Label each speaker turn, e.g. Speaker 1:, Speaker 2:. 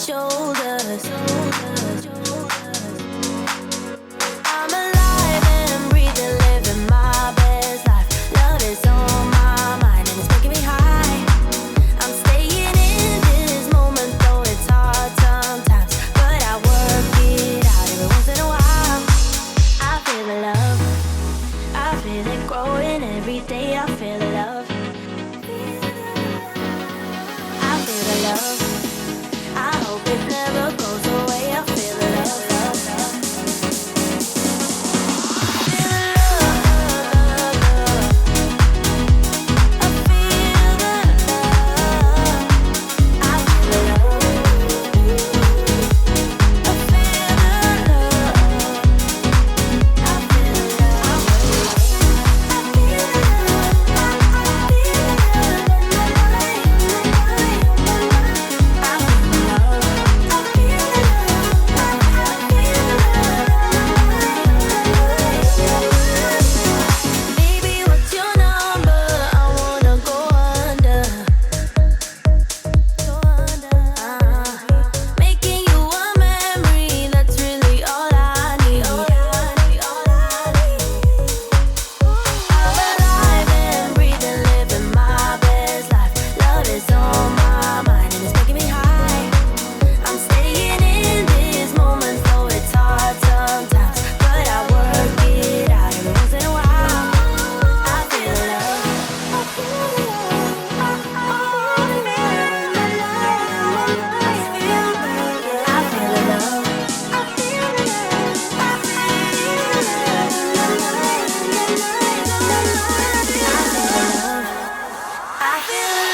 Speaker 1: shoulders. I'm alive and breathing, living my best life. Love is on my mind and it's making me high. I'm staying in this moment, though it's hard sometimes, but I work it out every once in a while. I feel the love, I feel it growing every day. I feel the love, I feel the love. I hope it never goes away. I feel the love, love, love. Feel the love, I feel the love. I feel the love, I feel the love. I feel the love, I feel the Baby, what's your number? I wanna go under. Making you a memory, that's really all I need. I'm alive and breathing, living my best life. Love is on my mind and it's making me high. I'm staying in this moment, though it's hard sometimes, but I work it out every once in a while. I feel love, I feel love, I feel love, I feel love, I feel love, I feel love.